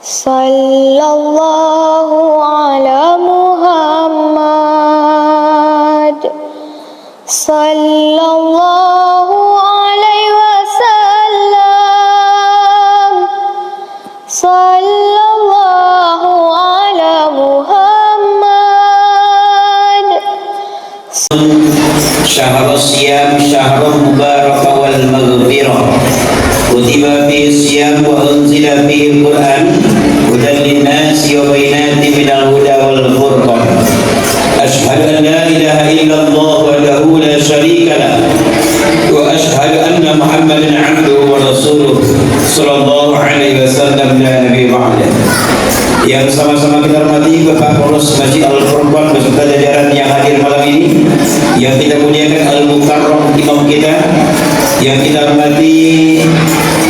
Sallallahu ala Muhammad. Sallallahu alaihi wasallam. Sallallahu ala Muhammad. Syahrus siyam syahrul mubarak wal maghfirah. Kutiba fi siyam wa unzila fi Qur'an hudan linnasi wa bayyinatin minal huda wal furqan. Ashhadu an la ilaha illallah wahdahu la syarika lah wa ashhadu anna Muhammadan 'abduhu wa rasuluh sallallahu alaihi wasallam la nabiyya ba'da. Yang sama-sama kita hormati Bapak Pengurus Masjid Al-Furqan beserta jajaran yang hadir malam ini, yang kita muliakan Al-Mukarram imam kita, yang kita hormati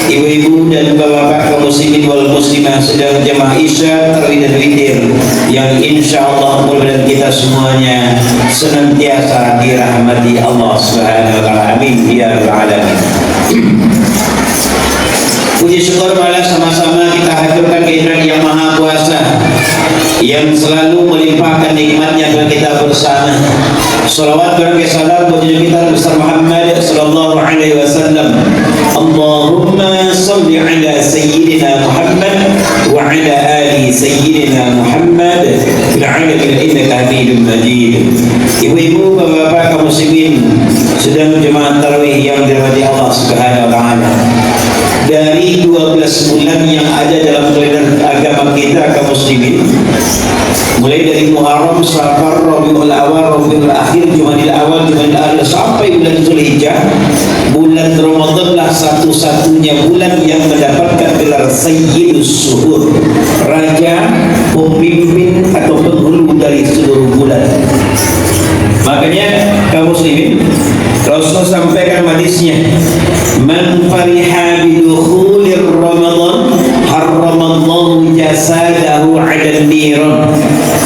ibu-ibu dan bapak-bapak kaum muslimin wal muslimah sedang jemaah Isya tarawih dan witir, yang insyaallah mudah-mudahan kita semuanya senantiasa dirahmati Allah Subhanahu wa taala. Amin ya rabbal alamin. Puji syukur malah sama-sama kita haturkan kehadiran Yang Maha Kuasa yang selalu melimpahkan nikmatnya kepada kita bersama. Salawat berkah salam buat kita besar Muhammad sallallahu alaihi wasallam. Allahumma salli ala sayyidina Muhammad wa ala ali sayyidina Muhammad fil alamin innaka Hamidum Majid. Ibu-ibu, bapak-bapak kaum muslimin sedang jemaah tarawih yang dirahmati Allah Subhanahu wa taala. Dari 12 bulan yang ada dalam kalender agama kita kaum muslimin, mulai dari Muharram, Safar, Rabiul Awal, Rabiul Akhir, Jumadil Awal, Jumadil Akhir sampai bulan Zulhijjah, bulan Ramadan lah satu-satunya bulan yang mendapatkan gelar Sayyidus Suhur, raja, pemimpin atau penghulu dari seluruh bulan. Makanya kaum muslimin, Rasul sampaikan hadisnya, man fariha bidukhulir Ramadan harramallahu jasadahu 'alan niran.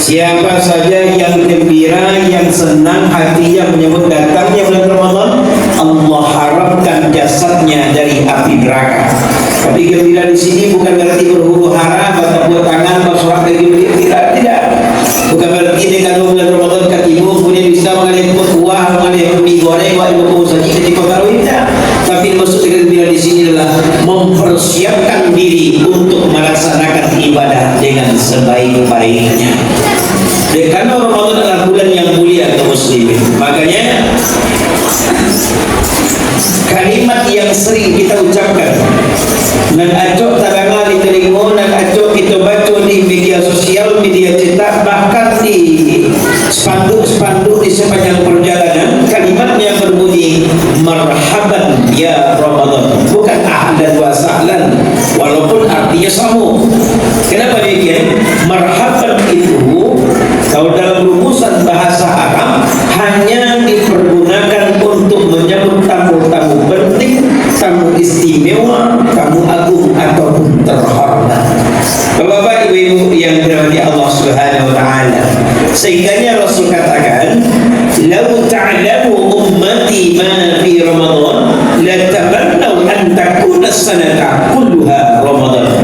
Siapa saja yang gembira, yang senang hatinya menyambut datangnya bulan Ramadan, Allah haramkan jasadnya dari api neraka. Tapi gembira di sini bukan berarti berhuru hara, bertepuk tangan, bersorak tidak. Bukan berarti dengan bulan Ramadan ketimu kemudian bisa mengalih kuah, mengalih mie goreng, mengalih saji ketika tarawih. Tapi maksud gembira di sini adalah mempersiapkan diri untuk melaksanakan ibadah dengan sebaik-baiknya. Karena Ramadan adalah bulan yang mulia kaum muslimin. Makanya kalimat yang sering kita ucapkan, nan acok tarangan di telinga, nan acok kita baca di media sosial, media cetak, bahkan di spanduk-spanduk di sepanjang perjalanan, kalimatnya berbunyi marhaban ya Ramadan, bukan ahlan wa sahlan, walaupun artinya sama. Kenapa demikian? Marhaban itu kalau dalam rumusan bahasa Arab hanya dipergunakan untuk menyambut tamu-tamu penting, tamu istimewa, tamu agung ataupun terhormat. Bapak-bapak, ibu-ibu yang dirahmati Allah Subhanahu wa taala, sehingganya Rasul katakan, "Lau ta'lamu ummati ma fi Ramadan, la tamannau an takuna sanata kulluha Ramadan."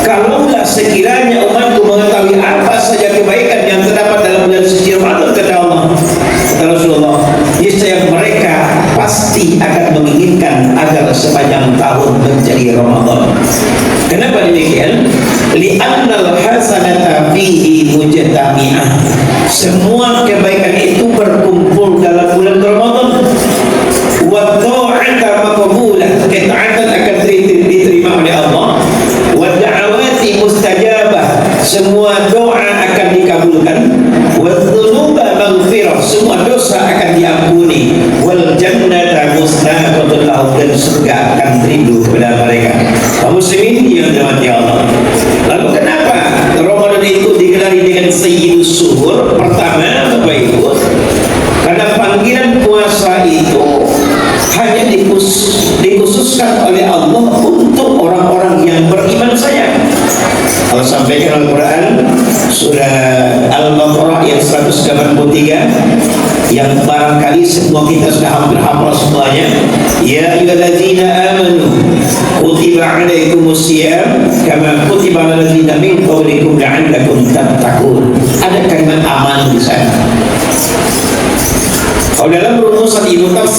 Kalaulah sekiranya umatku mengetahui apa saja kebaikan yang terdapat dalam bulan suci Ramadan, kata Allah, kata Rasulullah, niscaya mereka pasti akan menginginkan agar sepanjang tahun menjadi Ramadan. Kenapa demikian? Li'annal hasanata fihi mujtami'ah. Semua kebaikan itu berkumpul dalam bulan Ramadan. Wa ta'ata maqbulah, ketaatan akan diterima oleh Allah. Wa da'awati mustajabah, semua doa akan dikabulkan. Wa dzunuba maghfirah, semua dosa akan diampuni. Wal jannata mustaqatul lahum, dan surga akan rindu kepada mereka. Kaum muslimin yang dirahmati Allah. Lalu kenapa Ramadan itu digelari dengan Sayyidus Suhur? Pertama, Bapak Ibu, karena panggilan puasa itu hanya dikhususkan oleh Allah untuk orang-orang yang beriman saja. Allah sampaikan Al-Quran surah Al-Baqarah ayat 183, yang barangkali semua kita sudah hampir hafal semuanya. Ya ayyuhallazina amanu kutiba alaikumus syiyam kama kutiba alal ladzina min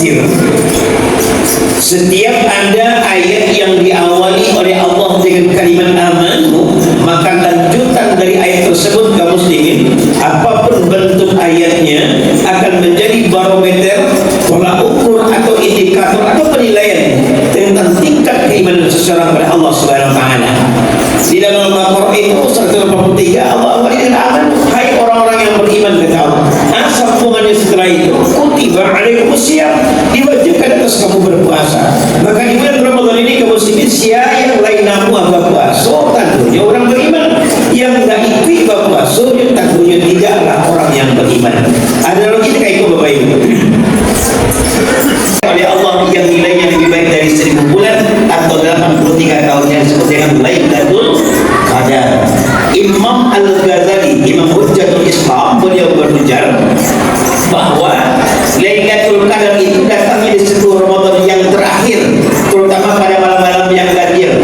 tafsir. Setiap ada ayat yang diawali oleh Allah dengan kalimat amanu, maka lanjutan dari ayat tersebut kaum muslimin, apapun bentuk ayatnya, akan menjadi barometer, tolak ukur atau indikator atau penilaian tentang tingkat keimanan seseorang kepada Allah Subhanahu wa taala. Di dalam Al-Baqarah itu 183 Allah awali dengan aman, hai orang-orang yang beriman kepada Allah. Sambungannya setelah itu, kutiba alaikumusiyam, diwajibkan atas kamu berpuasa. Maka di bulan Ramadan ini kaum muslimin siapa yang lain namu apa puasa, tentunya orang beriman. Yang tidak ikut puasa, tentunya tidaklah orang yang beriman. Ada lagi kayak itu Bapak Ibu. Oleh Allah yang nilainya lebih baik dari 1000 bulan atau 83 tahun yang disebut dengan Lailatul Qadar. Imam Al-Ghazali, Imam Hujjatul Islam, beliau berujar bahwa Lailatul Qadar itu datangnya di 10 Ramadan yang terakhir, terutama pada malam-malam yang ganjil,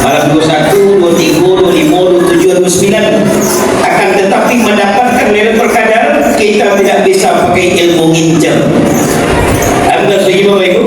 malam 21, 23, 25, 27, 29. Akan tetapi mendapatkan Lailatul Qadar kita tidak bisa pakai ilmu ngincer. Anda setuju Bapak Ibu?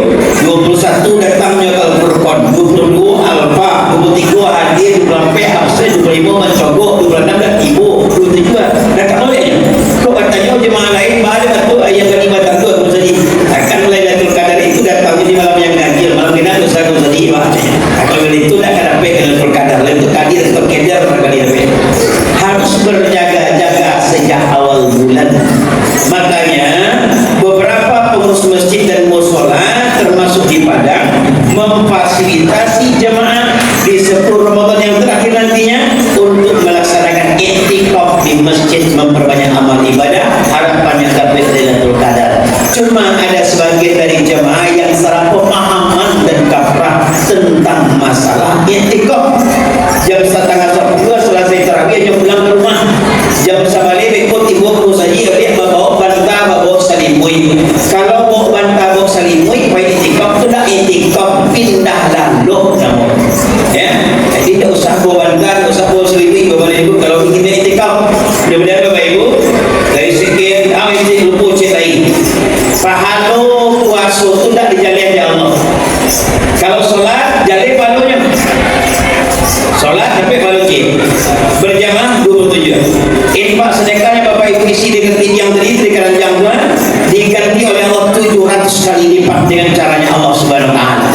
21 datangnya Al-Furqan, 22 Alfa, 23 hadir, 24 absen, 25 mencogok, 26 dan ibu, 27 datang olehnya. Kok katanya jemaah lain ada atau ayat kelima tentu aku sedih akan Lailatul Qadar itu datang di malam yang ganjil, malam kena dosa aku sedih maksudnya. Kalau itu tidak akan dapat Lailatul Qadar, Lailatul Qadar atau kedar barangkali dapat. Harus berjaga-jaga sejak awal bulan. Makanya beberapa pengurus masjid dan mushola termasuk di Padang memfasilitasi jemaah di 10 Ramadan yang terakhir nantinya untuk melaksanakan i'tikaf di masjid, memperbanyak amal ibadah, harapannya dapat Lailatul Qadar. Cuma ada sebagian dari jemaah yang salah pemahaman dan kaprah tentang masalah i'tikaf. Jam 9:30 selesai tarawih jam pulang ke rumah, jam sabale ikut ibu aku saja dia bawa bantah bawa salimui. Kalau bawa bantah bawa salimui baik i'tikaf sudah i'tikaf pindah lalu namun ya, jadi tidak usah bawa bantah, tidak usah bawa salimui Bapak Ibu kalau ingin i'tikaf. Mudah-mudahan Bapak Ibu dari sekian ini lupa cetai pahala puasa itu tidak dijalin oleh Allah. Kalau sholat jalin pahalanya, sholat sampai pahalanya berjamaah 27. Infak sedekahnya Bapak Ibu isi dengan yang tadi dari keranjang Tuhan diganti oleh Allah 700 kali lipat dengan caranya Allah Subhanahu wa taala.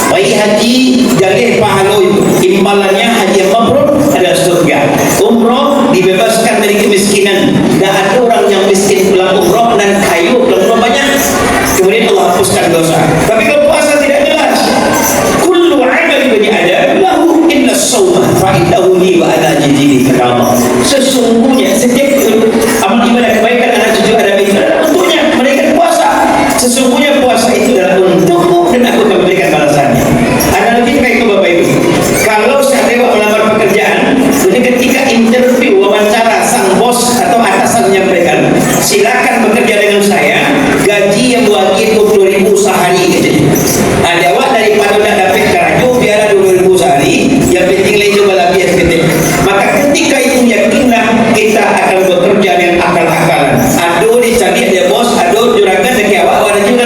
Baik haji jalin pahala itu imbalannya haji yang mabrur adalah surga. Umroh dibebaskan dari kemiskinan. Tidak ada orang yang miskin pulang umroh dan kayu pulang umroh banyak. Kemudian Allah hapuskan dosa. Tapi kalau puasa tidak jelas. Kullu amali bani Adam lahu illa as-sawma fa innahu li wa ana ajzihi kata Allah. Sesungguhnya setiap amal ibadah kebaikan anak cucu Adam itu adalah untuknya mereka puasa. Sesungguhnya puasa itu adalah untukmu dan aku akan memberikan balasannya. Ada lagi kayak itu Bapak Ibu. Kalau saya melamar pekerjaan, jadi ketika interview wawancara sang bos atau atasan menyampaikan, silakan bekerja dengan saya, gaji yang wajib 20.000 sehari gitu. Nah, jawab daripada tidak dapat kerja, biar 20.000 sehari, yang penting lain juga lebih SPT. Maka ketika itu yakinlah kita akan bekerja dengan akal-akalan. Aduh dicari ada bos, aduh juragan dari awak, ada juga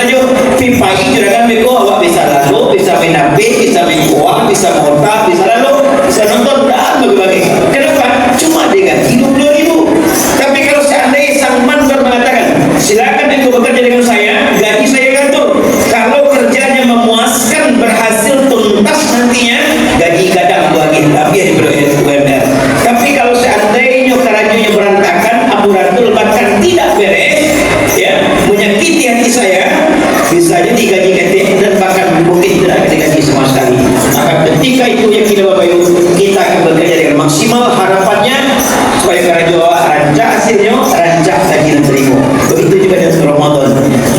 pipai juragan beko awak bisa lalu, bisa menapi, bisa mengkuah, bisa mengotak, bisa lalu, bisa nonton, bagi-bagi. Kenapa? Cuma dengan 20.000. Tapi kalau seandainya sang mandor mengatakan, silakan itu bekerja dengan saya, gaji saya gantung. Kalau kerjanya memuaskan, berhasil tuntas nantinya, gaji kadang bagi tapi diberi UMR. Tapi kalau seandainya kerjanya berantakan, amburadul bahkan tidak beres, ya, menyakiti hati saya, bisa jadi gaji ganti dan bahkan mungkin tidak gaji sama sekali. Maka ketika itu yang kita Bapak Ibu, kita akan bekerja dengan maksimal, harapannya supaya kerja rancak hasilnya rancak gaji dan terima. Begitu juga dengan Ramadan.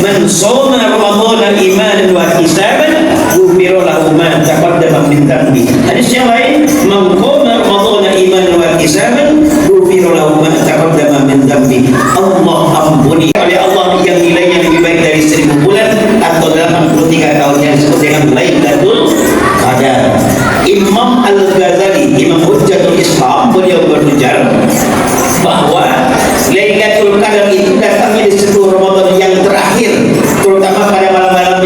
Man shoma Ramadan imanan wa ihtisaban ghufira lahu ma taqaddama min dhanbi. Hadis yang lain, man qama Ramadan imanan wa ihtisaban ghufira lahu ma taqaddama min dhanbi. Allah ampuni oleh Allah yang nilainya lebih baik dari 1000 bulan atau 83 tahun yang disebut dengan Lailatul Qadar. Imam Al-Ghazali, Imam Hujjatul Islam, beliau berujar bahwa Lailatul Qadar itu datangnya di 10 Ramadan yang terakhir, terutama pada malam-malam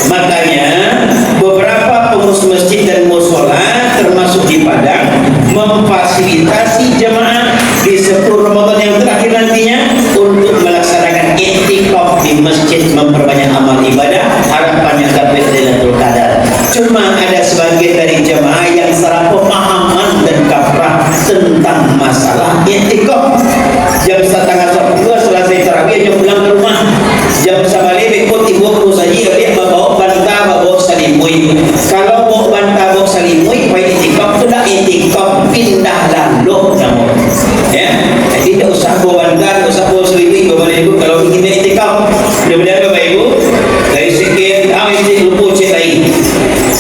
Makanya beberapa pengurus masjid dan mushola termasuk di Padang memfasilitasi jemaah di 10 Ramadan yang terakhir nantinya untuk melaksanakan i'tikaf di masjid, memperbanyak amal ibadah, harapannya dapat Lailatul Qadar. Cuma ada sebagian dari jemaah yang salah pemahaman dan kaprah tentang masalah i'tikaf. Jam 1:30 selesai tarawih aja pulang ke rumah. Jam 1 ikut ibu guru saja dia bawa bantah bawa salimui. Kalau bawa bantah bawa salimui baik i'tikaf sudah i'tikaf pindah lalu kamu. Ya, jadi tidak usah bawa bantah, tidak usah bawa salimui bawa ibu kalau ingin i'tikaf. Mudah-mudahan Bapak Ibu dari sekian ini lupa cetai.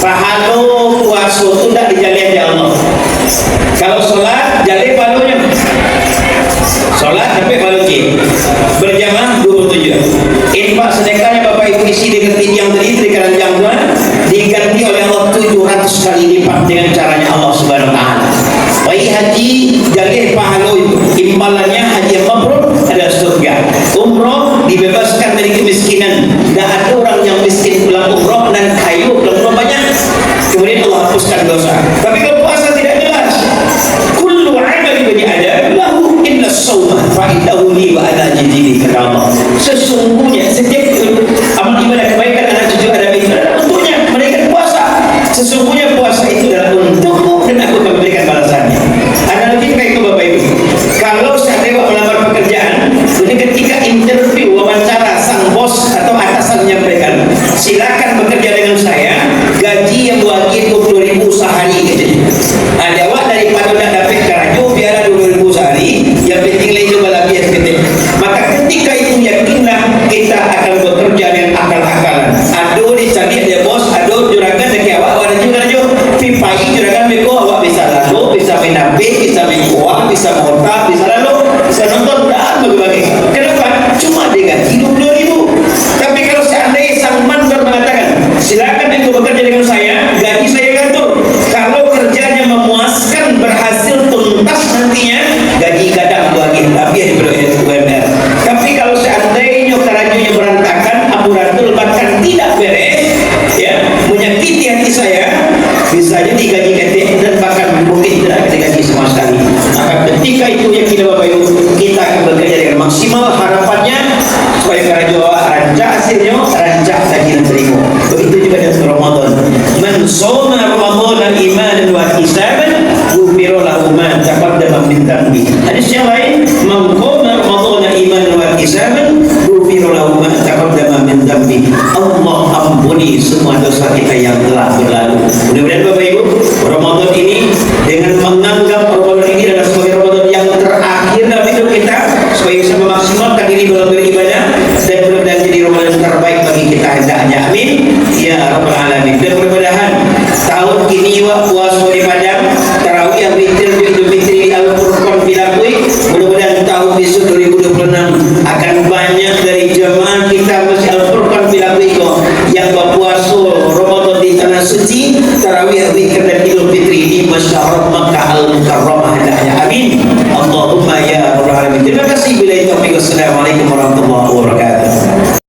Pahala puasa sudah dijalin oleh Allah. Kalau solat jalin pahalanya. Solat sampai pahalanya. Berjamaah 27. Infak sedekahnya Bapak Ibu isi dengan yang tadi dari keranjang Tuhan diganti oleh Allah 700 kali lipat dengan caranya Allah Subhanahu Wa Taala. Baik haji jalin pahala itu imbalannya haji yang mabrur ada surga. Umroh dibebaskan dari kemiskinan. Tidak ada orang yang miskin pulang umroh dan kayu pulang umroh banyak. Kemudian Allah hapuskan dosa. Tapi kalau puasa tidak jelas. Kullu amali bani Adam lahu illa as-shauma fa innahu li wa ana ajzihi kata Allah. Sesungguhnya setiap amal ibadah kebaikan anak cucu Adam itu adalah untuknya mereka puasa. Sesungguhnya puasa itu adalah untukmu dan aku akan memberikan balasannya. Analogi kayak itu Bapak Ibu. Kalau saya melamar pekerjaan, ini ketika interview wawancara sang bos atau atasan menyampaikan, silakan bekerja dengan saya, gaji yang wajib 20.000 sehari gitu. Nah, jawab daripada nak dapat kerja biar 20.000 sehari, yang penting lain juga lebih SPT. Maka ketika itu yakinlah kita akan bekerja dengan akal-akalan. Aduh dicari dia bos, aduh juragan dekat awak, ada juga pipai juragan beko awak bisa lalu, bisa menapi, bisa menguang, bisa mengotak, bisa lalu, bisa nonton dan bagi-bagi. Kenapa? Cuma digaji 20.000. Tapi kalau seandainya sang mandor mengatakan, silakan itu bekerja dengan saya, gaji saya gantung. Kalau kerjanya memuaskan, berhasil tuntas nantinya, gaji kadang lagi, tapi yang diberi UMR. Tapi kalau seandainya kerajunya berantakan, amburadul bahkan tidak beres, ya, menyakiti hati saya, bisa jadi gaji ketik dan bahkan mungkin tidak gaji sama sekali. Maka ketika itu yang kita Bapak Ibu, kita akan bekerja dengan maksimal, harapannya supaya kerajuan rancak hasilnya, rancak gaji dan terima. Begitu juga dengan Ramadan. Man shoma Ramadan imanan wa ihtisaban ghufira lahu ma taqaddama min dhanbi. Hadis yang lain, man qama Ramadan imanan wa ihtisaban ghufira lahu ma taqaddama min dhanbi. Allah ampuni semua dosa kita yang telah berlalu. Mudah-mudahan Bapak Ibu, Ramadan ini dengan menganggap Ramadan ini adalah sebagai Ramadan yang terakhir dalam hidup kita, supaya bisa memaksimalkan diri dalam beribadah dan mudah-mudahan jadi Ramadan terbaik bagi kita hendaknya. Amin ya rabbal alamin. Dan mudah-mudahan tahun ini puasa di Padang, tarawih yang Idul Fitri Al-Furqan dilakui. Mudah-mudahan tahun besok 2026 akan banyak dari jemaah kita masih Al-Furqan dilakui yang berpuasa Ramadan di tanah suci, tarawih zikir dan Idul Fitri di Masjid Makkah Al-Mukarramah hendaknya. Amin. Allahumma ya rabbal alamin. Terima kasih. Bila itu, assalamualaikum warahmatullahi wabarakatuh.